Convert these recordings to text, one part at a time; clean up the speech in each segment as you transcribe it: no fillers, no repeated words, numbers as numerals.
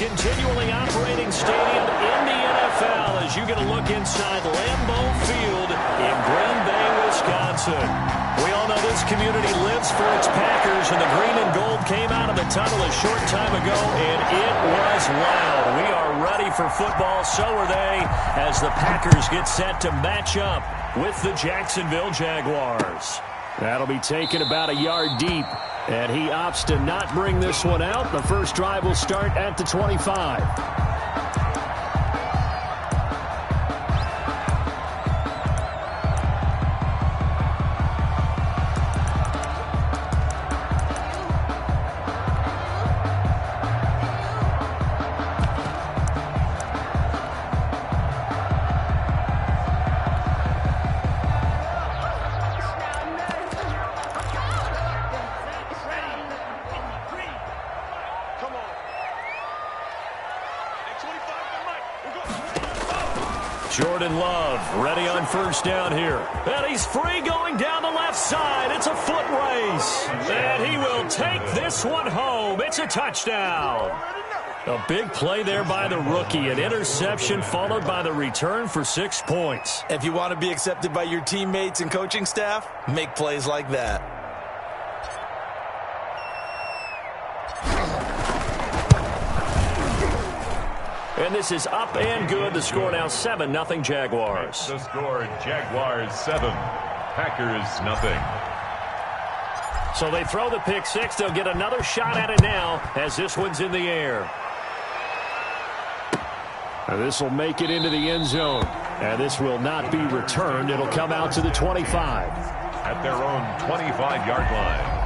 continually operating stadium in the NFL as you get a look inside Lambeau Field in Green Bay, Wisconsin. We all know this community lives for its Packers, and the green and gold came out of the tunnel a short time ago, and it was loud. We are ready for football, so are they, as the Packers get set to match up with the Jacksonville Jaguars. That'll be taken about a yard deep, and he opts to not bring this one out. The first drive will start at the 25. Jordan Love ready on first down here. And he's free going down the left side. It's a foot race. And he will take this one home. It's a touchdown. A big play there by the rookie. An interception followed by the return for 6 points. If you want to be accepted by your teammates and coaching staff, make plays like that. And this is up and good. The score now 7-0 Jaguars. The score, Jaguars 7, Packers nothing. So they throw the pick six. They'll get another shot at it now as this one's in the air. And this will make it into the end zone. And this will not be returned. It'll come out to the 25. At their own 25-yard line.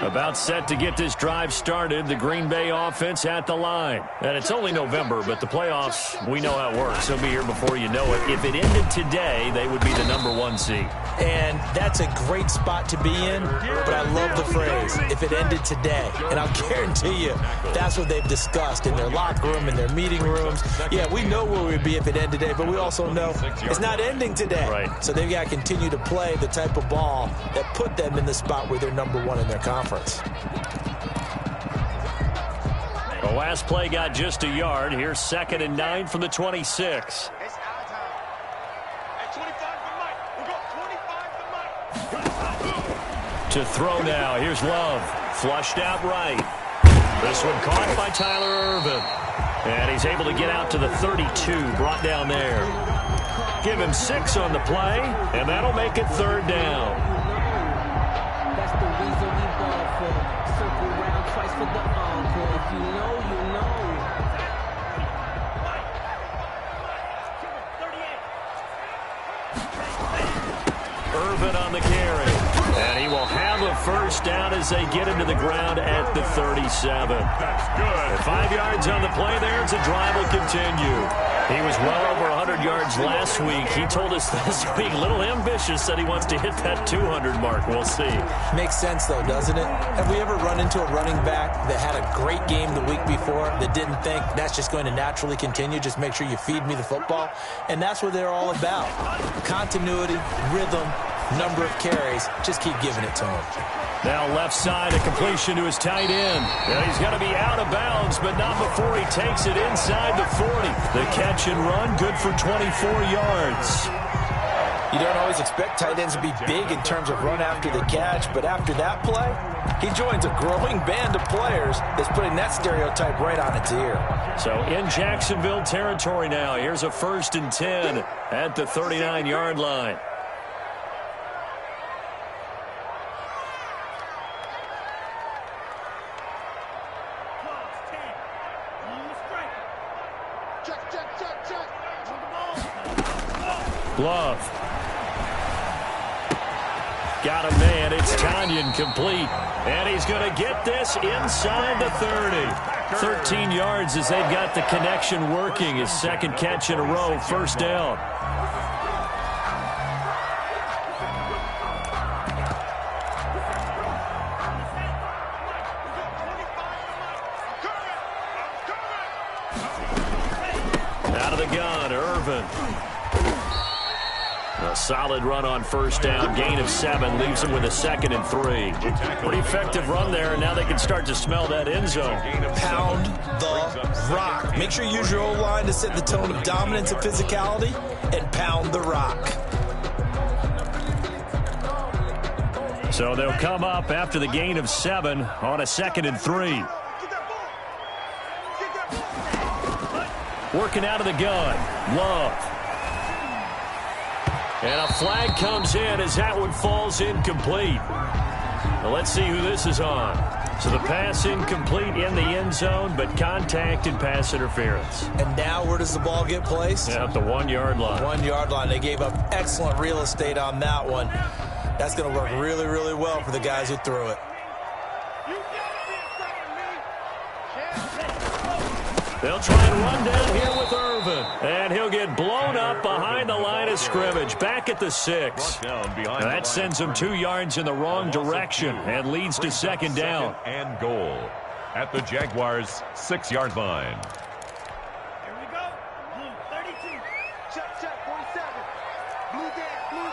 About set to get this drive started. The Green Bay offense at the line. And it's only November, but the playoffs, we know how it works. They'll be here before you know it. If it ended today, they would be the #1 seed. And that's a great spot to be in, but I love the phrase, if it ended today. And I'll guarantee you, that's what they've discussed in their locker room, in their meeting rooms. Yeah, we know where we'd be if it ended today, but we also know it's not ending today. Right. So they've got to continue to play the type of ball that put them in the spot where they're #1 in their conference. The last play got just a yard. Here's 2nd and 9 from the 26. To throw now. Here's Love. Flushed out right. This one caught by Tyler Ervin. And he's able to get out to the 32. Brought down there. Give him 6 on the play. And that'll make it 3rd down. That's the reason we ball for. Circle round twice for the encore. If you know, you know. Ervin on the carry. And he will have a first down as they get into the ground at the 37. That's good. 5 yards on the play there as the drive will continue. He was well over 100 yards last week. He told us this week, a little ambitious, said he wants to hit that 200 mark. We'll see. Makes sense, though, doesn't it? Have we ever run into a running back that had a great game the week before that didn't think that's just going to naturally continue? Just make sure you feed me the football. And that's what they're all about. Continuity, rhythm, number of carries. Just keep giving it to him. Now left side, a completion to his tight end. And he's going to be out of bounds, but not before he takes it inside the 40. The catch and run, good for 24 yards. You don't always expect tight ends to be big in terms of run after the catch, but after that play, he joins a growing band of players that's putting that stereotype right on its ear. So in Jacksonville territory now, here's a 1st and 10 at the 39-yard line. Love. Got a man. It's Tanyan complete. And he's going to get this inside the 30. 13 yards as they've got the connection working. His 2nd catch in a row. 1st down. Out of the gun, Ervin. A solid run on first down. Gain of 7 leaves them with a 2nd and 3. Pretty effective run there, and now they can start to smell that end zone. Pound the rock. Make sure you use your O-line to set the tone of dominance and physicality, and pound the rock. So they'll come up after the gain of 7 on a 2nd and 3. Working out of the gun. Love. And a flag comes in as that one falls incomplete. Now let's see who this is on. So the pass incomplete in the end zone, but contact and pass interference. And now where does the ball get placed? Yeah, at the 1-yard line. 1-yard line. They gave up excellent real estate on that one. That's going to work really, really well for the guys who threw it. They'll try and run down here with Irvin. And he'll get blown up behind the line of scrimmage. Back at the 6. Now that sends him 2 yards in the wrong direction and leads to 2nd down. And goal at the Jaguars' 6-yard line. Here we go. Blue 32. Check, 47. Blue dead. Blue.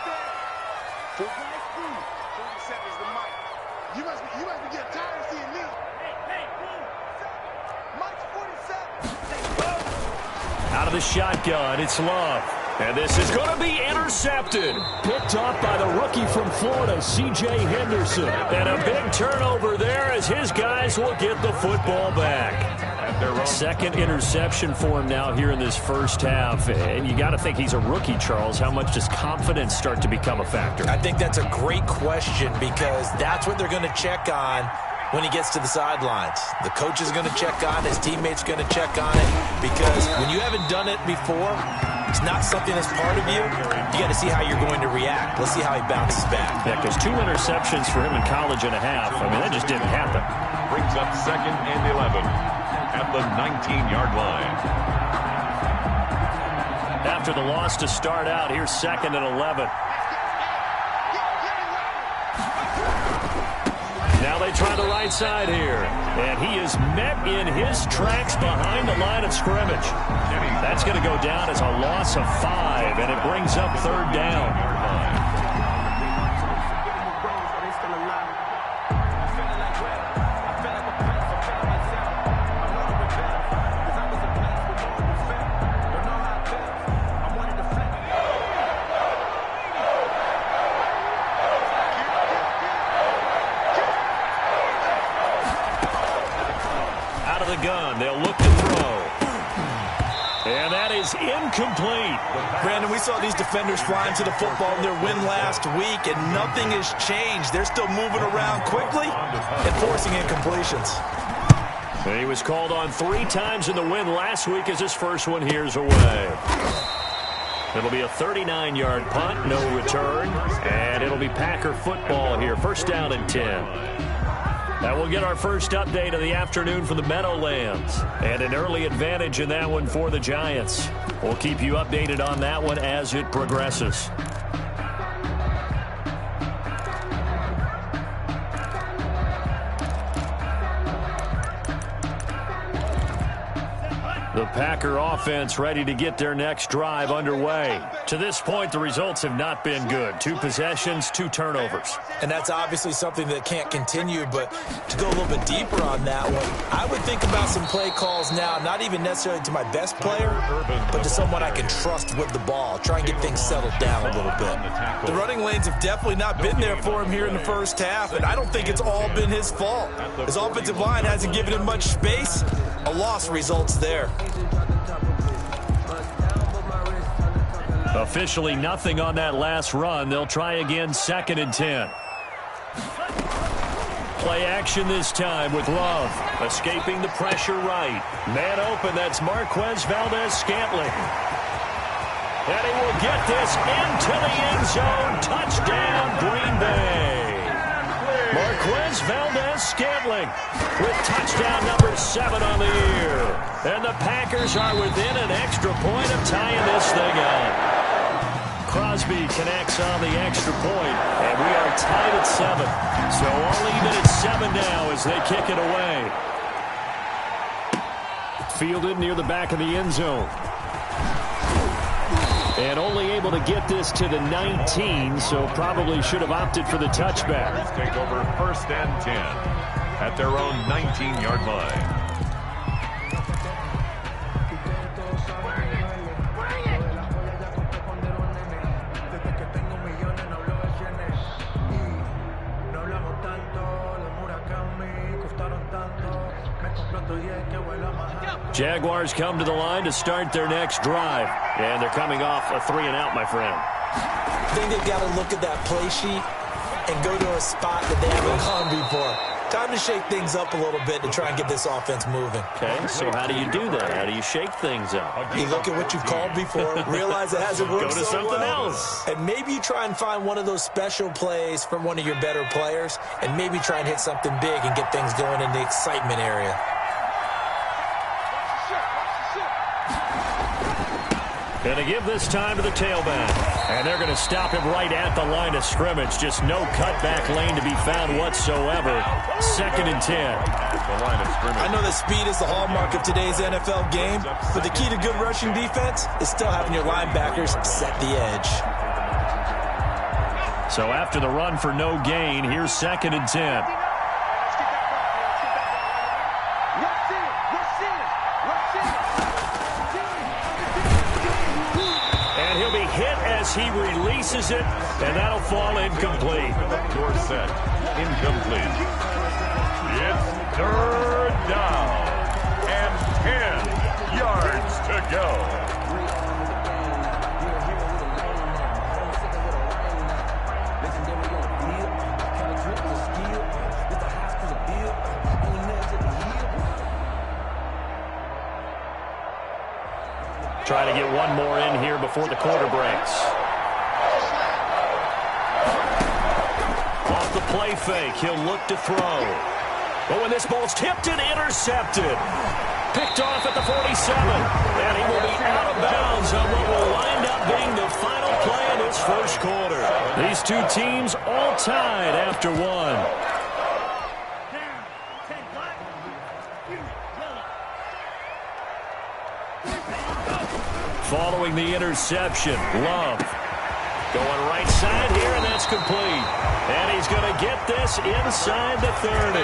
47 is the mic. You must be getting tired of seeing me. Hey, Blue. Mike's 47. Out of the shotgun, it's Love. And this is going to be intercepted. Picked off by the rookie from Florida, C.J. Henderson. And a big turnover there as his guys will get the football back. 2nd interception for him now here in this first half. And you got to think he's a rookie, Charles. How much does confidence start to become a factor? I think that's a great question because that's what they're going to check on when he gets to the sidelines. The coach is going to check on it. His teammates are going to check on it because when you haven't done it before, it's not something that's part of you. You got to see how you're going to react. Let's see how he bounces back. Yeah, because 2 interceptions for him in college and a half. I mean, that just didn't happen. Brings up 2nd and 11 at the 19-yard line. After the loss to start out, here's 2nd and 11. Now they try the right side here. And he is met in his tracks behind the line of scrimmage. That's going to go down as a loss of 5, and it brings up 3rd down. Gun. They'll look to throw. And that is incomplete. Brandon, we saw these defenders flying to the football in their win last week, and nothing has changed. They're still moving around quickly and forcing incompletions. He was called on 3 times in the win last week as his first one here's away. It'll be a 39-yard punt, no return, and it'll be Packer football here. 1st down and 10. Now we'll get our first update of the afternoon for the Meadowlands. And an early advantage in that one for the Giants. We'll keep you updated on that one as it progresses. The Packer offense ready to get their next drive underway. To this point, the results have not been good. 2 possessions, 2 turnovers. And that's obviously something that can't continue, but to go a little bit deeper on that one, I would think about some play calls now, not even necessarily to my best player, but to someone I can trust with the ball. Try and get things settled down a little bit. The running lanes have definitely not been there for him here in the first half, and I don't think it's all been his fault. His offensive line hasn't given him much space. A loss results there. Officially nothing on that last run. They'll try again 2nd and 10. Play action this time with Love. Escaping the pressure right. Man open, that's Marquez Valdes-Scantling. And he will get this into the end zone. Touchdown, Green Bay. Marquez Valdes-Scantling with touchdown number 7 on the year. And the Packers are within an extra point of tying this thing up. Crosby connects on the extra point, and we are tied at 7. So all even at 7 now as they kick it away. Fielded near the back of the end zone. And only able to get this to the 19, so probably should have opted for the touchback. Take over 1st and 10 at their own 19-yard line. Jaguars come to the line to start their next drive. And they're coming off a 3-and-out, my friend. I think they've got to look at that play sheet and go to a spot that they haven't gone before. Time to shake things up a little bit to try and get this offense moving. Okay, so how do you do that? How do you shake things up? You look at what you've called before, realize it hasn't worked Go to so something well, else. and maybe you try and find one of those special plays from one of your better players, and maybe try and hit something big and get things going in the excitement area. Going to give this time to the tailback. And they're going to stop him right at the line of scrimmage. Just no cutback lane to be found whatsoever. 2nd and 10. The line of scrimmage. I know that speed is the hallmark of today's NFL game, but the key to good rushing defense is still having your linebackers set the edge. So after the run for no gain, here's 2nd and 10. He releases it, and that'll fall incomplete. Dorsett, incomplete. It's 3rd down and 10 yards to go. Try to get one more in here before the quarter breaks. Off the play fake, he'll look to throw. But when this ball's tipped and intercepted. Picked off at the 47. And he will be out of bounds on what will wind up being the final play in this first quarter. These two teams all tied after one. Following the interception, Love going right side here, and that's complete. And he's going to get this inside the 30.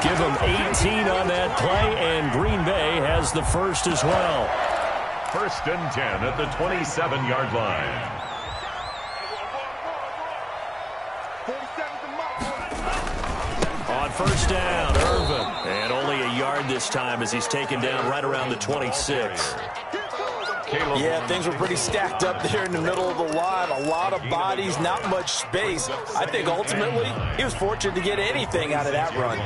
Give him 18 on that play, and Green Bay has the first as well. 1st and 10 at the 27-yard line. On 1st down, Irvin. And only a yard this time as he's taken down right around the 26. Yeah, things were pretty stacked up there in the middle of the line. A lot of bodies, not much space. I think ultimately he was fortunate to get anything out of that run.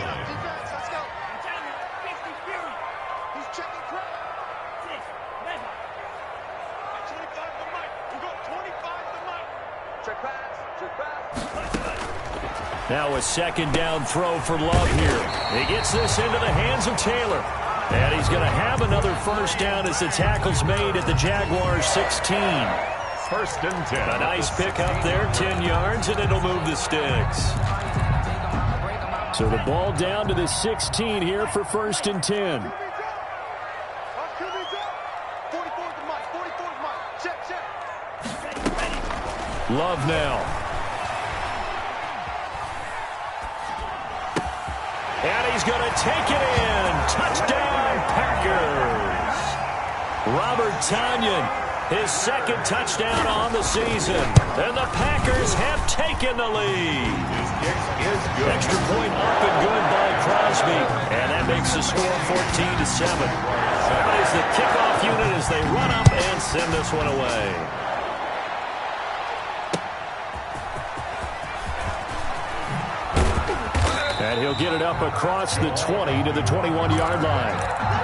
Now a 2nd down throw for Love here. He gets this into the hands of Taylor. And he's going to have another 1st down as the tackle's made at the Jaguars 16. 1st and 10. A nice pick up there, 10 yards, and it'll move the sticks. So the ball down to the 16 here for 1st and 10. Love now. And he's going to take it in. Touchdown, Packers. Robert Tonyan, his 2nd touchdown on the season. And the Packers have taken the lead. His kick is good. Extra point up and good by Crosby. And that makes the score 14-7. That is the kickoff unit as they run up and send this one away. And he'll get it up across the 20 to the 21-yard line.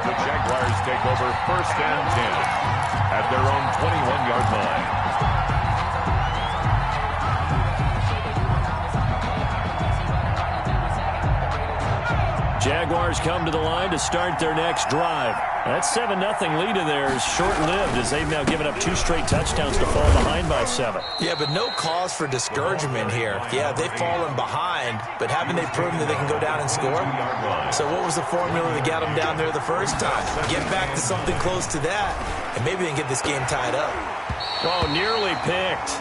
The Jaguars take over 1st and 10 at their own 21-yard line. Jaguars come to the line to start their next drive. That 7-0 lead of theirs short-lived as they've now given up 2 straight touchdowns to fall behind by 7. Yeah, but no cause for discouragement here. Yeah, they've fallen behind, but haven't they proven that they can go down and score? So what was the formula that got them down there the first time? Get back to something close to that, and maybe they can get this game tied up. Oh, nearly picked.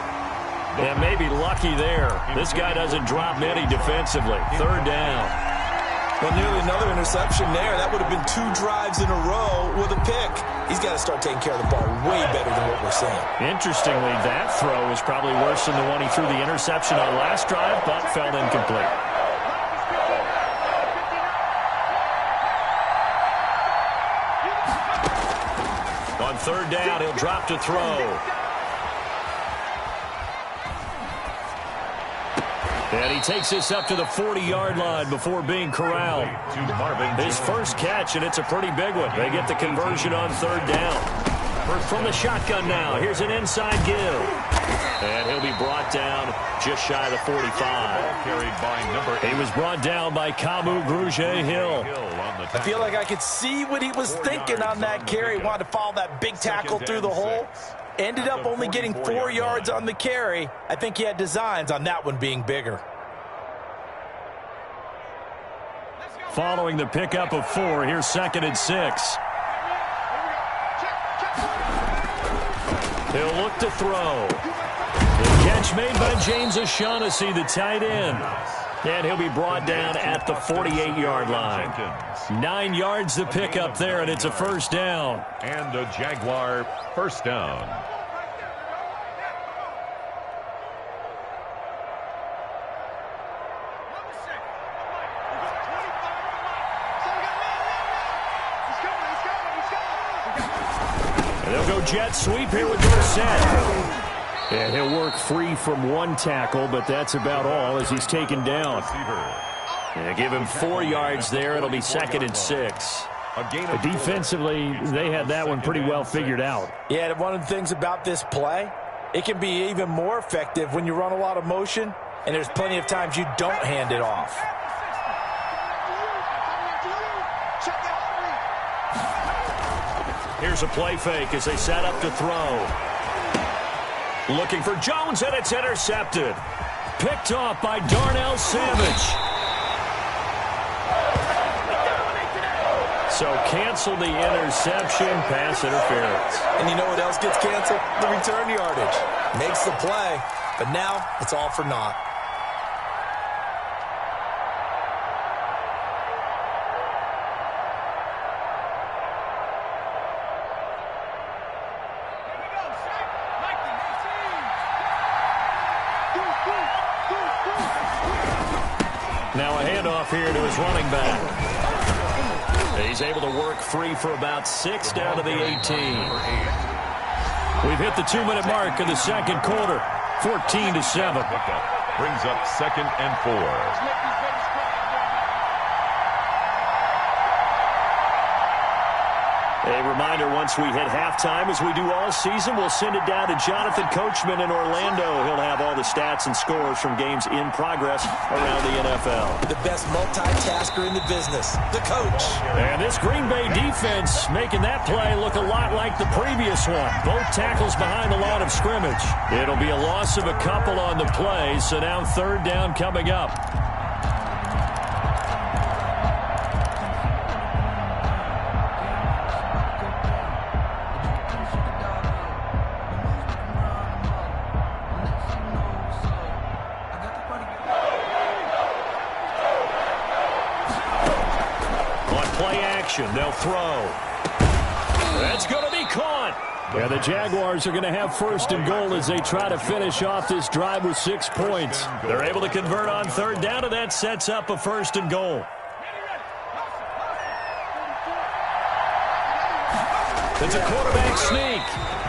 Yeah, maybe lucky there. This guy doesn't drop many defensively. Third down. Well, nearly another interception there. That would have been 2 drives in a row with a pick. He's got to start taking care of the ball way better than what we're seeing. Interestingly, that throw was probably worse than the one he threw the interception on last drive, but fell incomplete. On third down, he'll drop to throw. And he takes this up to the 40-yard line before being corralled. His first catch, and it's a pretty big one. They get the conversion on third down. From the shotgun now, here's an inside give. And he'll be brought down just shy of the 45. He was brought down by Kamu Grugier-Hill. I feel like I could see what he was thinking on that carry. Wanted to follow that big tackle through the hole. Ended up only getting 4 yards on the carry. I think he had designs on that one being bigger. Following the pickup of 4, here's 2nd and 6. He'll look to throw. The catch made by James O'Shaughnessy, the tight end. And he'll be brought down at the 48-yard line. 9 yards to pick up there, and it's a first down. And a Jaguar first down. And they'll go jet sweep here with Dorsett. And he'll work free from 1 tackle, but that's about all as he's taken down. And give him 4 yards there. It'll be 2nd and 6. Defensively, they had that one pretty well figured out. Yeah, and one of the things about this play, it can be even more effective when you run a lot of motion, and there's plenty of times you don't hand it off. Here's a play fake as they set up to throw. Looking for Jones, and it's intercepted. Picked off by Darnell Savage. So cancel the interception, pass interference. And you know what else gets canceled? The return yardage. Makes the play, but now it's all for naught. Now a handoff here to his running back. He's able to work free for about 6 down to the 18. We've hit the 2-minute mark of the second quarter. 14-7. Brings up 2nd and 4. A reminder, once we hit halftime, as we do all season, we'll send it down to Jonathan Coachman in Orlando. He'll have all the stats and scores from games in progress around the NFL. The best multitasker in the business, the coach. And this Green Bay defense making that play look a lot like the previous one. Both tackles behind the line of scrimmage. It'll be a loss of a couple on the play, so now third down coming up. They'll throw. That's going to be caught. Yeah, the Jaguars are going to have 1st and goal as they try to finish off this drive with 6 points. They're able to convert on third down, and that sets up a 1st and goal. It's a quarterback sneak.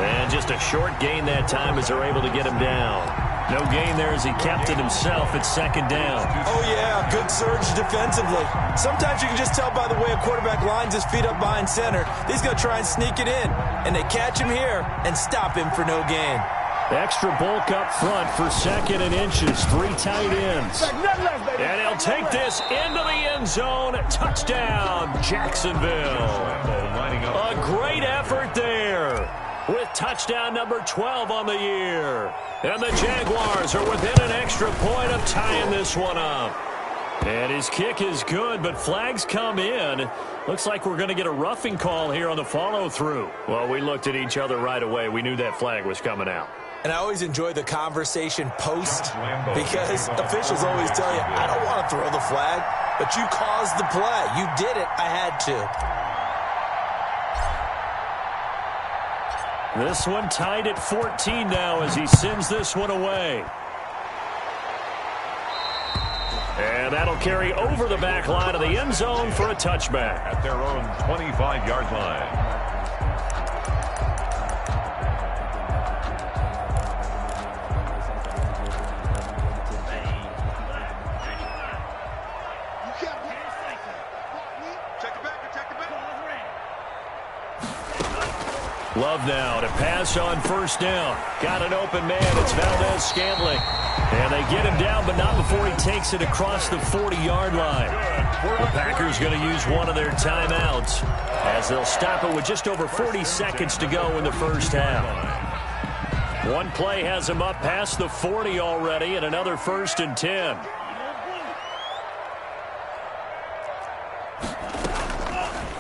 And just a short gain that time as they're able to get him down. No gain there as he kept it himself at 2nd down. Oh, yeah, good surge defensively. Sometimes you can just tell by the way a quarterback lines his feet up behind center. He's going to try and sneak it in. And they catch him here and stop him for no gain. Extra bulk up front for 2nd and inches. 3 tight ends. And he'll take this into the end zone. Touchdown, Jacksonville. A great effort there, with touchdown number 12 on the year. And the Jaguars are within an extra point of tying this one up. And his kick is good, but flags come in. Looks like we're going to get a roughing call here on the follow-through. Well, we looked at each other right away. We knew that flag was coming out. And I always enjoy the conversation post because officials always tell you, I don't want to throw the flag, but you caused the play. You did it. I had to. This one tied at 14 now as he sends this one away. And that'll carry over the back line of the end zone for a touchback. At their own 25-yard line. Love now to pass on first down. Got an open man. It's Valdez-Scantling. And they get him down, but not before he takes it across the 40-yard line. The Packers going to use one of their timeouts as they'll stop it with just over 40 seconds to go in the first half. One play has him up past the 40 already, and another 1st and 10.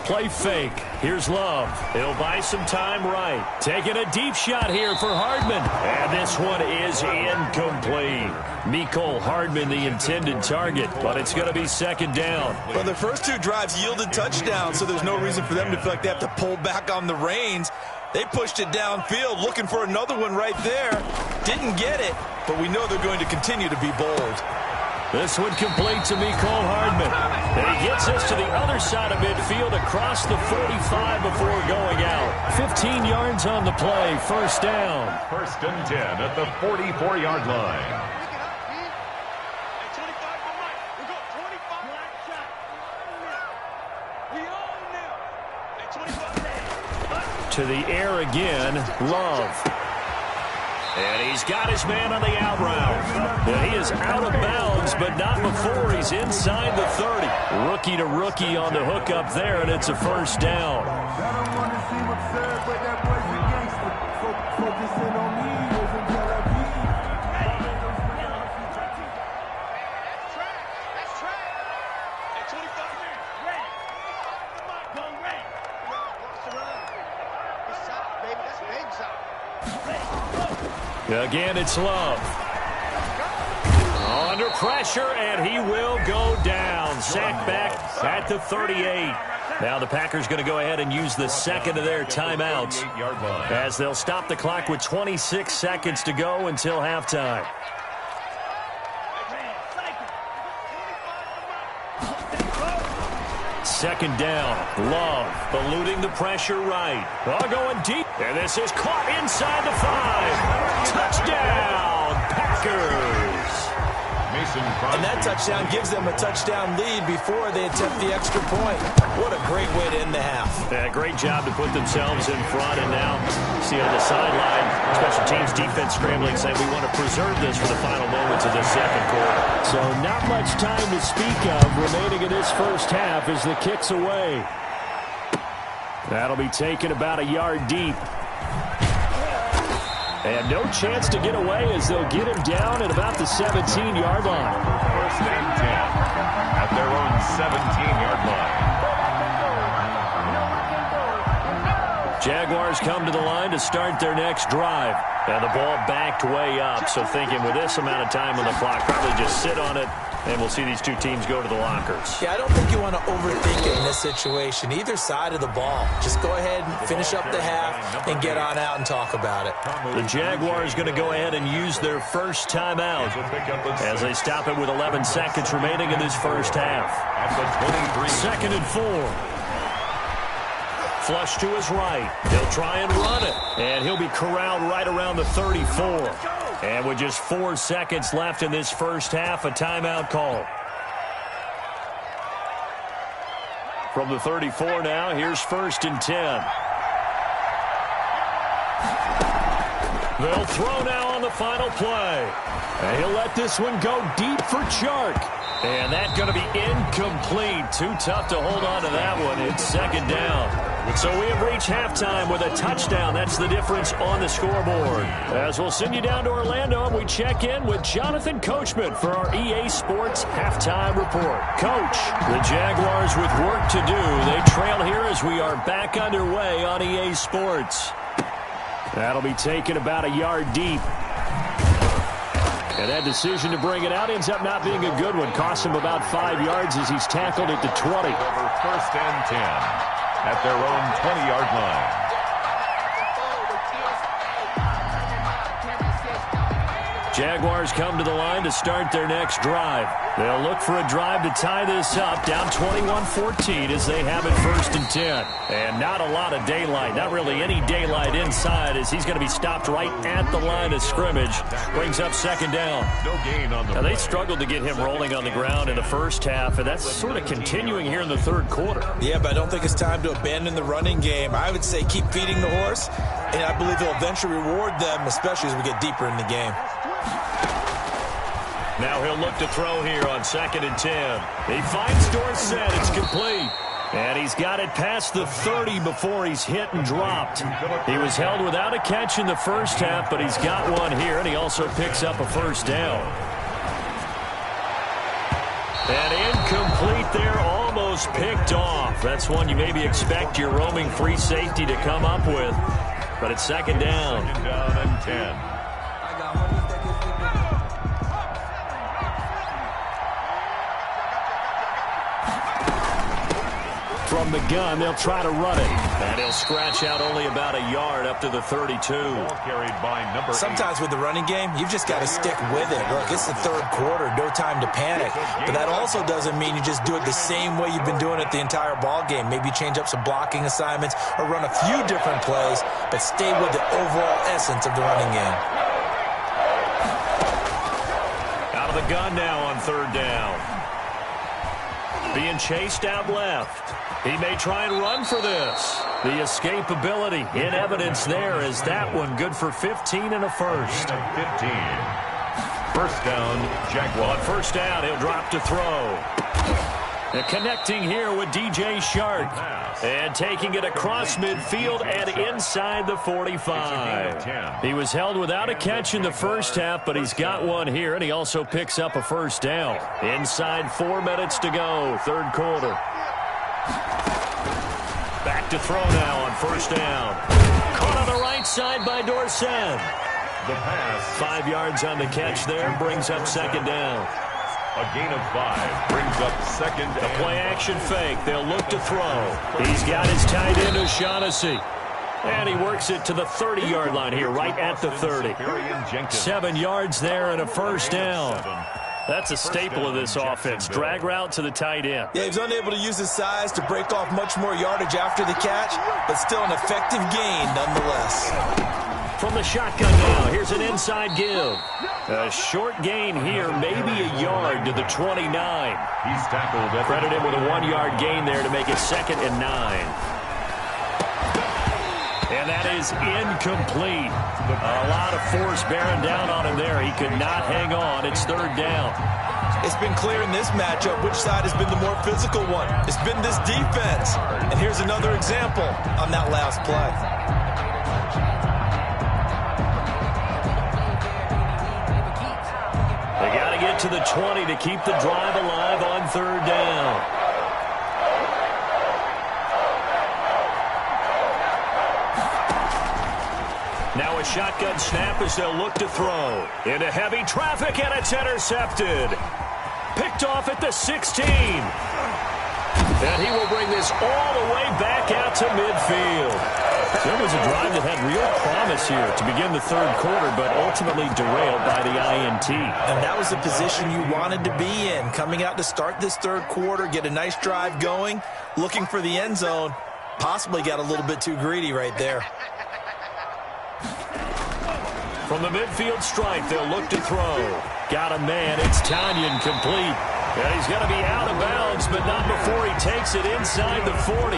Play fake. Here's Love. He'll buy some time right. Taking a deep shot here for Hardman. And this one is incomplete. Mecole Hardman, the intended target, but it's going to be 2nd down. Well, their first 2 drives yielded touchdowns, so there's no reason for them to feel like they have to pull back on the reins. They pushed it downfield, looking for another one right there. Didn't get it, but we know they're going to continue to be bold. This one complete to Mecole Hardman. And he gets us to the other side of midfield across the 45 before going out. 15 yards on the play, 1st down. 1st and 10 at the 44-yard line. To the air again, Love. And he's got his man on the out route. And he is out of bounds, but not before he's inside the 30. Rookie to rookie on the hook up there, and it's a 1st down. Again, it's Love. Under pressure, and he will go down. Sacked back at the 38. Now the Packers going to go ahead and use the 2nd of their timeouts as they'll stop the clock with 26 seconds to go until halftime. Second down. Love eluding the pressure right. Going deep. And this is caught inside the 5. Touchdown, Packers. And that touchdown gives them a touchdown lead before they attempt the extra point. What a great way to end the half. Yeah, great job to put themselves in front. And now, see on the sideline, special teams defense scrambling, saying we want to preserve this for the final moments of the 2nd quarter. So not much time to speak of remaining in this first half as the kick's away. That'll be taken about a yard deep. And no chance to get away as they'll get him down at about the 17-yard line. 1st and 10 at their own 17-yard line. Jaguars come to the line to start their next drive. And the ball backed way up. So thinking with this amount of time on the clock, probably just sit on it, and we'll see these two teams go to the lockers. Yeah, I don't think you want to overthink it in this situation. Either side of the ball. Just go ahead and finish up the half and get on out and talk about it. The Jaguars going to go ahead and use their first timeout as they stop it with 11 seconds remaining in this first half. 2nd and 4. Flush to his right. He'll try and run it. And he'll be corralled right around the 34. And with just 4 seconds left in this first half, a timeout call. From the 34 now, here's 1st and 10. They'll throw now on the final play. And he'll let this one go deep for Chark. And that's going to be incomplete. Too tough to hold on to that one. It's 2nd down. So we have reached halftime with a touchdown. That's the difference on the scoreboard. As we'll send you down to Orlando, we check in with Jonathan Coachman for our EA Sports Halftime Report. Coach, the Jaguars with work to do. They trail here as we are back underway on EA Sports. That'll be taken about a yard deep. And that decision to bring it out ends up not being a good one. Cost him about 5 yards as he's tackled at the 20. Over first and 10 at their own 20-yard line. Jaguars come to the line to start their next drive. They'll look for a drive to tie this up, down 21-14 as they have it first and 10. And not a lot of daylight, not really any daylight inside as he's going to be stopped right at the line of scrimmage. Brings up second down. No gain on the Now, they struggled to get him rolling on the ground in the first half, and that's sort of continuing here in the third quarter. Yeah, but I don't think it's time to abandon the running game. I would say keep feeding the horse, and I believe he'll eventually reward them, especially as we get deeper in the game. Now he'll look to throw here on second and 10. He finds Dorsett. It's complete. And he's got it past the 30 before he's hit and dropped. He was held without a catch in the first half, but he's got one here, and he also picks up a first down. And incomplete there, almost picked off. That's one you maybe expect your roaming free safety to come up with. But it's second down. Second down and 10. From the gun, they'll try to run it. And he'll scratch out only about a yard up to the 32. Carried by number 8. Sometimes with the running game, you've just got to stick with it. Look, it's the third quarter, no time to panic. But that also doesn't mean you just do it the same way you've been doing it the entire ball game. Maybe change up some blocking assignments or run a few different plays, but stay with the overall essence of the running game. Out of the gun now on third down. Being chased out left. He may try and run for this. The escapability in evidence there is that one good for 15 and a first. 15. First down, Jaguar. On first down, he'll drop to throw. And connecting here with DJ Shark. And taking it across midfield and inside the 45. He was held without a catch in the first half, but he's got one here, and he also picks up a first down. Inside 4 minutes to go, third quarter. Back to throw now on first down. Caught on the right side by Dorsett. The pass. 5 yards on the catch there, brings up second down. A gain of 5 brings up second. The play action fake. They'll look to throw. He's got his tight end, O'Shaughnessy. And he works it to the 30-yard line here, right at the 30. 7 yards there and a first down. That's a staple of this offense. Drag route to the tight end. Yeah, he was unable to use his size to break off much more yardage after the catch, but still an effective gain nonetheless. From the shotgun now, here's an inside give. A short gain here, maybe a yard to the 29. He's tackled. Credit him with a 1-yard gain there to make it second and 9. And that is incomplete. A lot of force bearing down on him there. He could not hang on. It's third down. It's been clear in this matchup which side has been the more physical one. It's been this defense. And here's another example on that last play. They got to get to the 20 to keep the drive alive on third down. Now a shotgun snap as they'll look to throw. Into heavy traffic, and it's intercepted. Picked off at the 16. And he will bring this all the way back out to midfield. There was a drive that had real promise here to begin the third quarter, but ultimately derailed by the INT. And that was the position you wanted to be in. Coming out to start this third quarter, get a nice drive going, looking for the end zone. Possibly got a little bit too greedy right there. From the midfield stripe, they'll look to throw. Got a man. It's Tanyan complete. And he's going to be out of bounds, but not before he takes it inside the 40.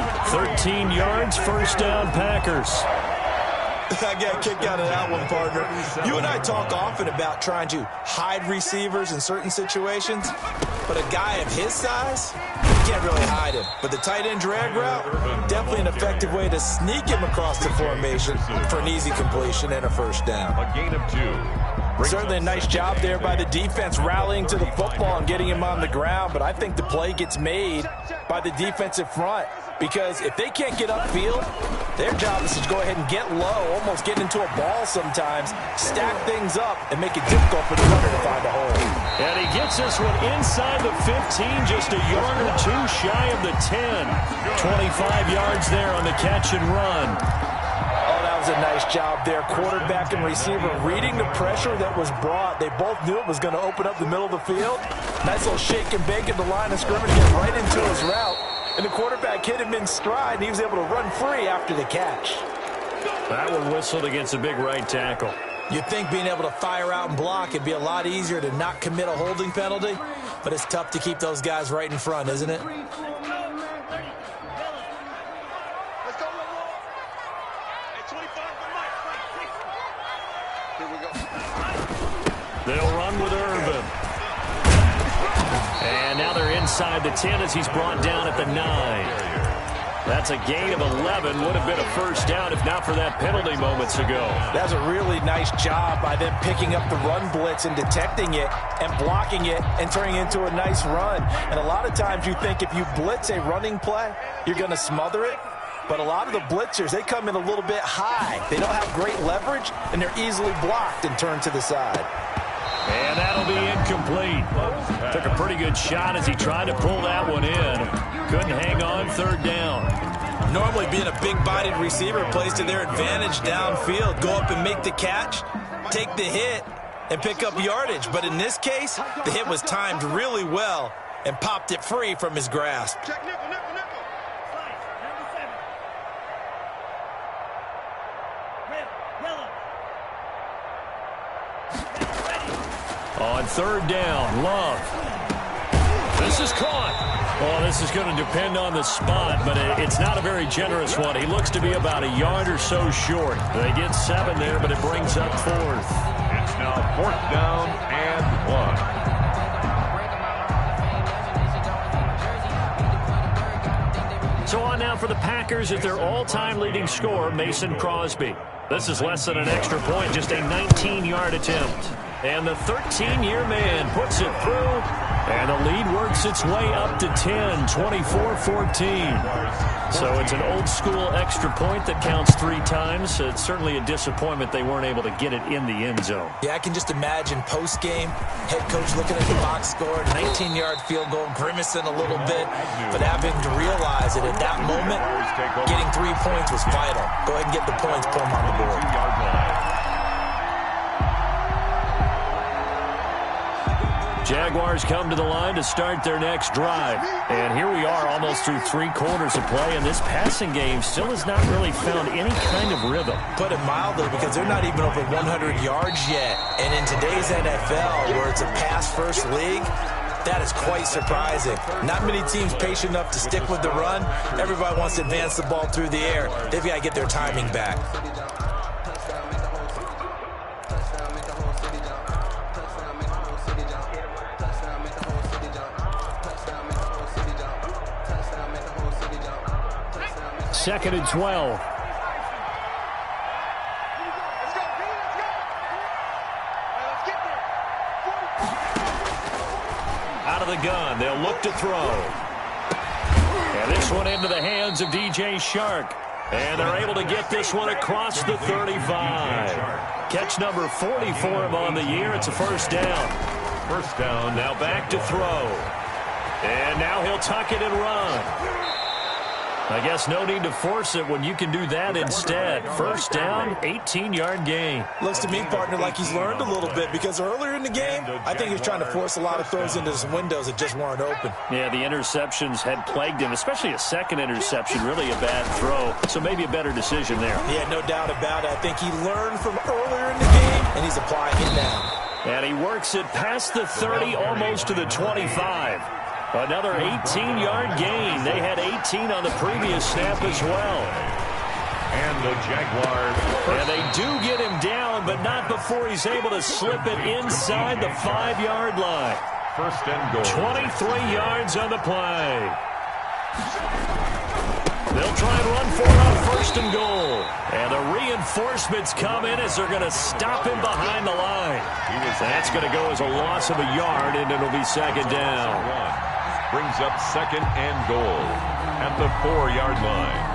13 yards, first down, Packers. I got a kick out of that one, partner. You and I talk often about trying to hide receivers in certain situations. But a guy of his size, you can't really hide him. But the tight end drag route, definitely an effective way to sneak him across the formation for an easy completion and a first down. A gain of 2. Certainly a nice job there by the defense rallying to the football and getting him on the ground, but I think the play gets made by the defensive front because if they can't get upfield, their job is to go ahead and get low, almost get into a ball sometimes, stack things up, and make it difficult for the runner to find a hole. And he gets this one inside the 15, just a yard or two shy of the 10. 25 yards there on the catch and run. A nice job there, quarterback and receiver reading the pressure that was brought. They both knew it was going to open up the middle of the field. Nice little shake and bake at the line of scrimmage, get right into his route, and the quarterback hit him in stride, and he was able to run free after the catch. That one whistled against a big right tackle. You'd think being able to fire out and block it'd be a lot easier to not commit a holding penalty, but it's tough to keep those guys right in front, isn't it? They'll run with Irvin. And now they're inside the 10 as he's brought down at the 9. That's a gain of 11. Would have been a first down if not for that penalty moments ago. That's a really nice job by them picking up the run blitz and detecting it and blocking it and turning it into a nice run. And a lot of times you think if you blitz a running play, you're going to smother it. But a lot of the blitzers, they come in a little bit high. They don't have great leverage, and they're easily blocked and turned to the side. And that'll be incomplete. Took a pretty good shot as he tried to pull that one in. Couldn't hang on, third down. Normally being a big-bodied receiver plays to their advantage downfield. Go up and make the catch, take the hit, and pick up yardage. But in this case, the hit was timed really well and popped it free from his grasp. Check nickel, nickel, nickel. On third down, Love. This is caught. Well, this is going to depend on the spot, but it's not a very generous one. He looks to be about a yard or so short. They get 7 there, but it brings up 4th. It's now 4th down and 1. So on now for the Packers at their all-time leading scorer, Mason Crosby. This is less than an extra point, just a 19-yard attempt. And the 13-year man puts it through, and the lead works its way up to 10, 24-14. So it's an old-school extra point that counts 3 times. It's certainly a disappointment they weren't able to get it in the end zone. Yeah, I can just imagine post-game, head coach looking at the box score, 19-yard field goal, grimacing a little bit, but having to realize that at that moment, getting 3 points was vital. Go ahead and get the points, put them on the board. Jaguars come to the line to start their next drive. And here we are almost through 3 quarters of play, and this passing game still has not really found any kind of rhythm. Put it mildly, because they're not even over 100 yards yet. And in today's NFL, where it's a pass-first league, that is quite surprising. Not many teams patient enough to stick with the run. Everybody wants to advance the ball through the air. They've got to get their timing back. Second and 12. Let's go, B, let's go. Let's get there. Out of the gun, they'll look to throw. And this one into the hands of DJ Shark. And they're able to get this one across the 35. Catch number 40 for him on the year. It's a first down. First down. Now back to throw. And now he'll tuck it and run. I guess no need to force it when you can do that instead. First down, 18-yard gain. Looks to me, partner, like he's learned a little bit, because earlier in the game, I think he was trying to force a lot of throws into some windows that just weren't open. Yeah, the interceptions had plagued him, especially a second interception, really a bad throw. So maybe a better decision there. Yeah, no doubt about it. I think he learned from earlier in the game, and he's applying it now. And he works it past the 30, almost to the 25. Another 18-yard gain. They had 18 on the previous snap as well. And the Jaguars. And they do get him down, but not before he's able to slip it inside the 5-yard line. first and goal. 23 yards on the play. They'll try and run for it on first and goal. And the reinforcements come in as they're going to stop him behind the line. That's going to go as a loss of a yard, and it'll be second down. Brings up second and goal at the 4-yard line.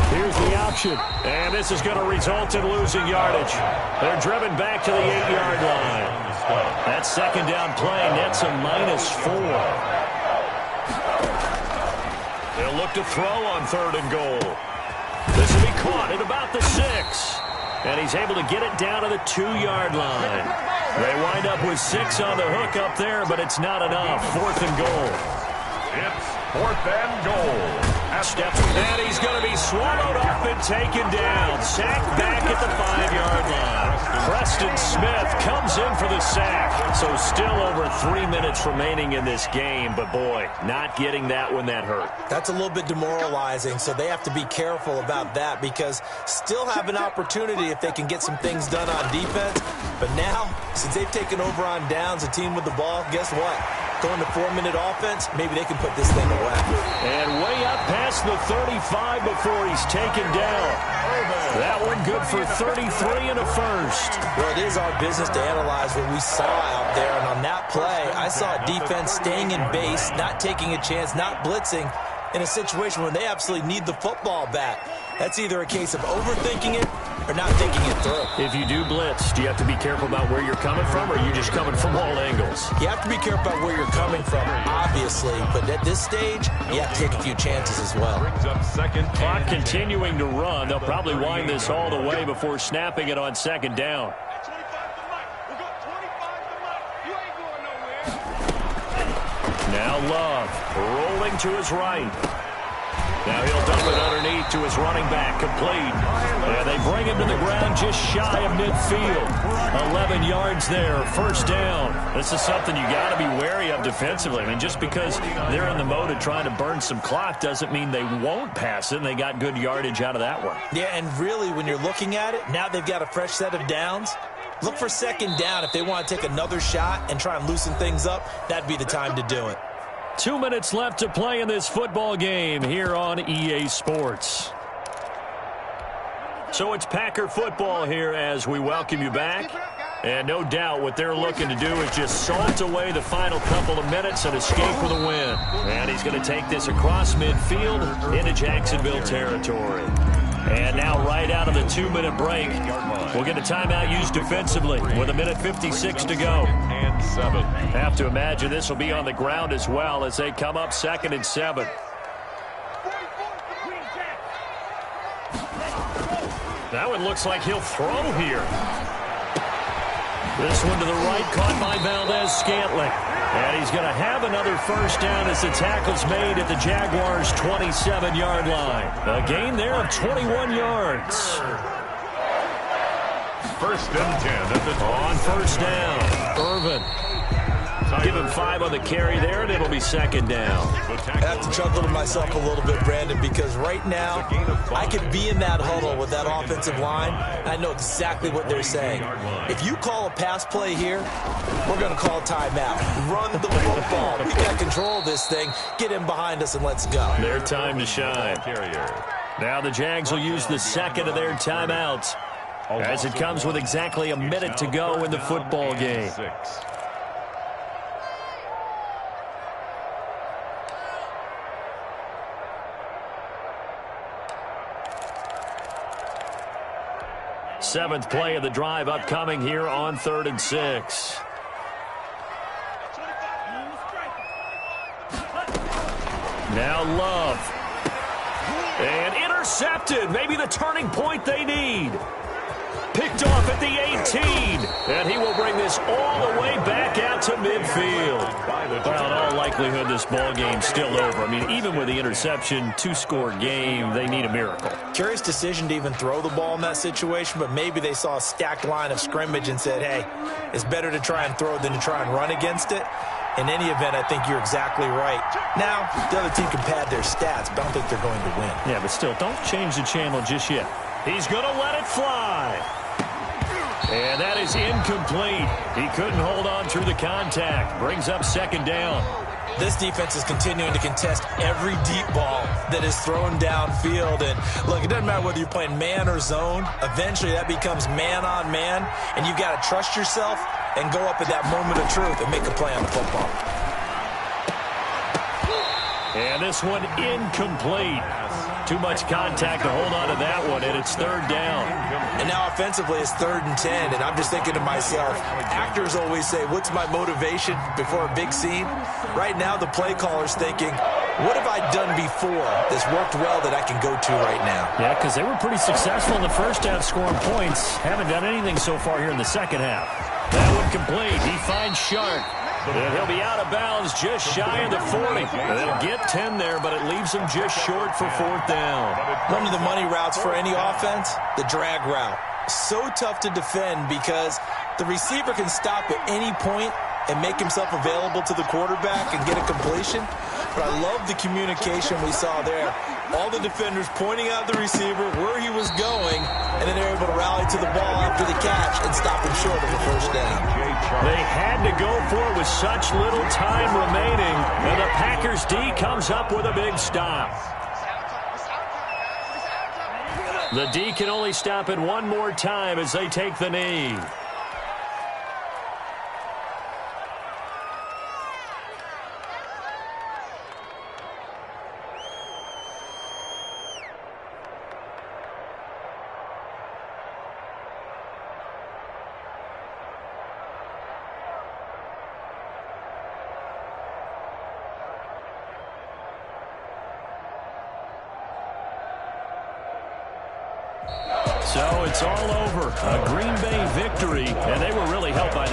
Here's the option, and this is going to result in losing yardage. They're driven back to the 8-yard line. That second down play nets a -4. They'll look to throw on third and goal. This will be caught at about the 6. And he's able to get it down to the 2-yard line. They wind up with 6 on the hook up there, but it's not enough. Fourth and goal. It's fourth and goal. Steps and he's going to be swallowed up and taken down. Sacked back at the 5-yard line. Preston Smith comes in for the sack. So still over 3 minutes remaining in this game. But, boy, not getting that when that hurt. That's a little bit demoralizing, so they have to be careful about that because still have an opportunity if they can get some things done on defense. But now, since they've taken over on downs, a team with the ball, guess what? Going to 4-minute offense, maybe they can put this thing away. And way up past the 35 before he's taken down. That one good for 33 and a first. Well, it is our business to analyze what we saw out there. And on that play, I saw a defense staying in base, not taking a chance, not blitzing in a situation where they absolutely need the football back. That's either a case of overthinking it or not thinking it through. If you do blitz, do you have to be careful about where you're coming from, or are you just coming from all angles? You have to be careful about where you're coming from, obviously, but at this stage, you have to take a few chances as well. Brings up second. Clock continuing to run. They'll probably wind this all the way before snapping it on second down. Now Love rolling to his right. Now he'll dump it underneath to his running back, complete. And they bring him to the ground just shy of midfield. 11 yards there, first down. This is something you got to be wary of defensively. I mean, just because they're in the mode of trying to burn some clock doesn't mean they won't pass it, and they got good yardage out of that one. Yeah, and really, when you're looking at it, now they've got a fresh set of downs. Look for second down. If they want to take another shot and try and loosen things up, that'd be the time to do it. 2 minutes left to play in this football game here on EA Sports. So it's Packer football here as we welcome you back. And no doubt what they're looking to do is just salt away the final couple of minutes and escape with a win. And he's going to take this across midfield into Jacksonville territory. And now right out of the 2-minute break, we'll get a timeout used defensively with 1:56 to go. And 7. Have to imagine this will be on the ground as well as they come up 2nd and 7. That one looks like he'll throw here. This one to the right, caught by Valdez-Scantling. And he's going to have another first down as the tackle's made at the Jaguars' 27-yard line. A gain there of 21 yards. First and 10 at the on first down. Irvin. Give him 5 on the carry there, and it'll be second down. I have to chuckle to myself a little bit, Brandon, because right now I could be in that huddle with that offensive line. I know exactly what they're saying. If you call a pass play here, we're going to call a timeout. Run the football. We got control of this thing. Get in behind us and let's go. Their time to shine. Now the Jags will use the second of their timeouts as it comes with exactly a minute to go in the football game. Seventh play of the drive upcoming here on 3rd and 6. Now Love. And intercepted. Maybe the turning point they need. Picked off at the 18. And he will bring this all the way back out to midfield. Well, in all likelihood, this ball game's still over. I mean, even with the interception, 2-score game, they need a miracle. Curious decision to even throw the ball in that situation, but maybe they saw a stacked line of scrimmage and said, hey, it's better to try and throw than to try and run against it. In any event, I think you're exactly right. Now, the other team can pad their stats, but I don't think they're going to win. Yeah, but still, don't change the channel just yet. He's going to let it fly. And that is incomplete. He couldn't hold on through the contact. Brings up second down. This defense is continuing to contest every deep ball that is thrown downfield. And, look, it doesn't matter whether you're playing man or zone. Eventually, that becomes man on man. And you've got to trust yourself and go up at that moment of truth and make a play on the football. And this one incomplete. Too much contact to hold on to that one, and it's third down. And now offensively it's 3rd and 10, and I'm just thinking to myself, actors always say, what's my motivation before a big scene? Right now the play caller's thinking, what have I done before that's worked well that I can go to right now? Yeah, because they were pretty successful in the first half scoring points. Haven't done anything so far here in the second half. That one complete. He finds Sharp. And he'll be out of bounds just shy of the 40. And they'll get 10 there, but it leaves him just short for 4th down. One of the money routes for any offense, the drag route. So tough to defend because the receiver can stop at any point and make himself available to the quarterback and get a completion. But I love the communication we saw there. All the defenders pointing out the receiver where he was going, and then they're able to rally to the ball after the catch and stop him short of a first down. They had to go for it with such little time remaining, and the Packers D comes up with a big stop. The D can only stop it one more time as they take the knee. So it's all over. A Green Bay victory, and they were really helped by